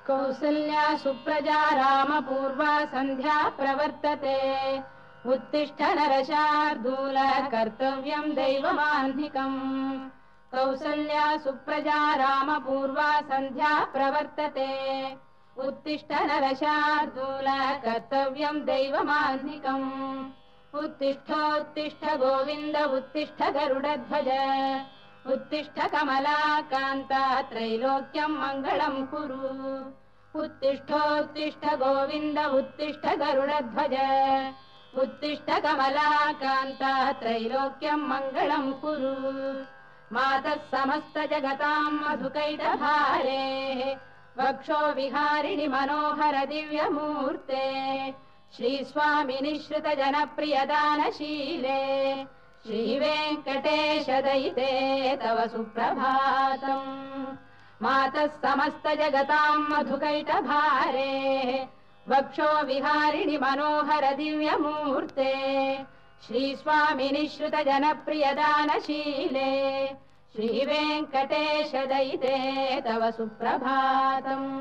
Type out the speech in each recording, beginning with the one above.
कौसल्या सुप्रजा रामपूर्वा सन्ध्या प्रवर्तते उत्तिष्ठ नरशार्दूल कर्तव्यं दैवमाह्निकम् कौसल्या सुप्रजा रामपूर्वा सन्ध्या प्रवर्तते उत्तिष्ठ नरशार्दूल कर्तव्यं दैवमाह्निकम् उत्तिष्ठोत्तिष्ठ गोविन्द उत्तिष्ठ गरुडध्वज उत्तिष्ठ कमलाकान्ता त्रैलोक्यं मङ्गलं कुरु उत्तिष्ठोत्तिष्ठ गोविन्द उत्तिष्ठ गरुडध्वज उत्तिष्ठ कमलाकान्ता त्रैलोक्यं मङ्गलं कुरु मातः समस्त जगतां मधुकैटभारेः वक्षो विहारिणि मनोहर दिव्यमूर्ते श्रीस्वामिनि श्रुत जनप्रियदानशीले श्रीवेङ्कटेश दयिते तव सुप्रभातम् मातः समस्त जगतां मधुकैटभारेः वक्षो विहारिणि मनोहर दिव्यमूर्ते श्रीस्वामिनि श्रुत जनप्रियदानशीले श्रीवेङ्कटेश दयिते तव सुप्रभातम्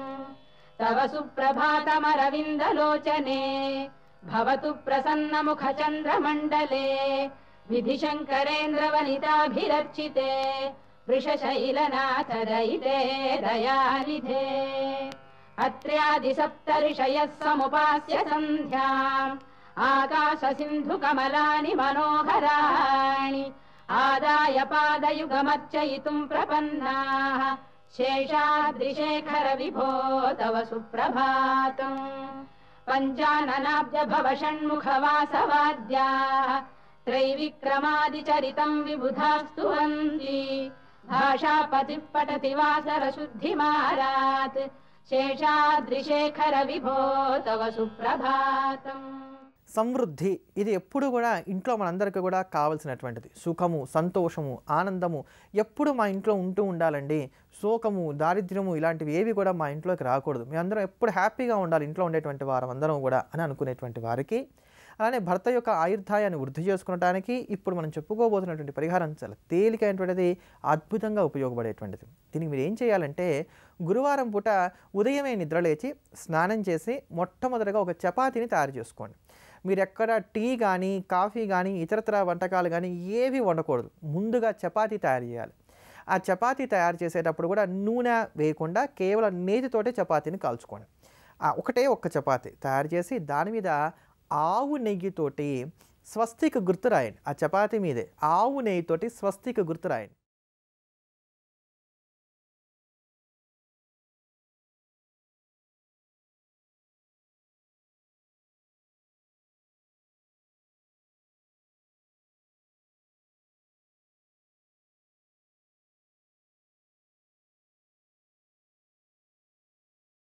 तव सुप्रभातमरविन्दलोचने भवतु प्रसन्नमुखचन्द्रमण्डले विधिशङ्करेन्द्रवनिताभिरर्चिते वृषशैलनाथ दयिते दयानिधे अत्र्यादिसप्तऋषयः समुपास्य सन्ध्याम् आकाशसिन्धुकमलानि मनोहराणि आदाय पादयुगमर्चयितुम् प्रपन्नाः शेषाद्रिशेखर विभो तव सुप्रभातम् पञ्चाननाब्ज भव षण्मुखवासवाद्याः त्रैविक्रमादिचरितम् विबुधास्तु वन्दी भाषापतिः पठति वासरशुद्धिमारात् शेषाद्रिशेखर विभो तव सुप्रभातम् సమృద్ధి ఇది ఎప్పుడు కూడా ఇంట్లో మనందరికీ కూడా కావాల్సినటువంటిది. సుఖము, సంతోషము, ఆనందము ఎప్పుడు మా ఇంట్లో ఉంటూ ఉండాలండి. శోకము, దారిద్ర్యము ఇలాంటివి ఏవి కూడా మా ఇంట్లోకి రాకూడదు. మీ అందరం ఎప్పుడు హ్యాపీగా ఉండాలి ఇంట్లో ఉండేటువంటి వారందరం కూడా అని అనుకునేటువంటి వారికి, అలానే భర్త యొక్క ఆయుర్దాయాన్ని వృద్ధి చేసుకునడానికి ఇప్పుడు మనం చెప్పుకోబోతున్నటువంటి పరిహారం చాలా తేలికైనటువంటిది, అద్భుతంగా ఉపయోగపడేటువంటిది. దీనికి మీరు ఏం చేయాలంటే, గురువారం పూట ఉదయమే నిద్రలేచి స్నానం చేసి మొట్టమొదటిగా ఒక చపాతీని తయారు చేసుకోండి. మీరు ఎక్కడ టీ కానీ, కాఫీ కానీ, ఇతరతర వంటకాలు కానీ ఏవి వండకూడదు. ముందుగా చపాతీ తయారు చేయాలి. ఆ చపాతీ తయారు చేసేటప్పుడు కూడా నూనె వేయకుండా కేవలం నేతితోటే చపాతీని కాల్చుకోండి. ఒకటే ఒక్క చపాతీ తయారు చేసి దాని మీద ఆవు నెయ్యితోటి స్వస్తిక్ గుర్తు రాయండి. ఆ చపాతీ మీదే ఆవు నెయ్యితోటి స్వస్తిక్ గుర్తు రాయండి.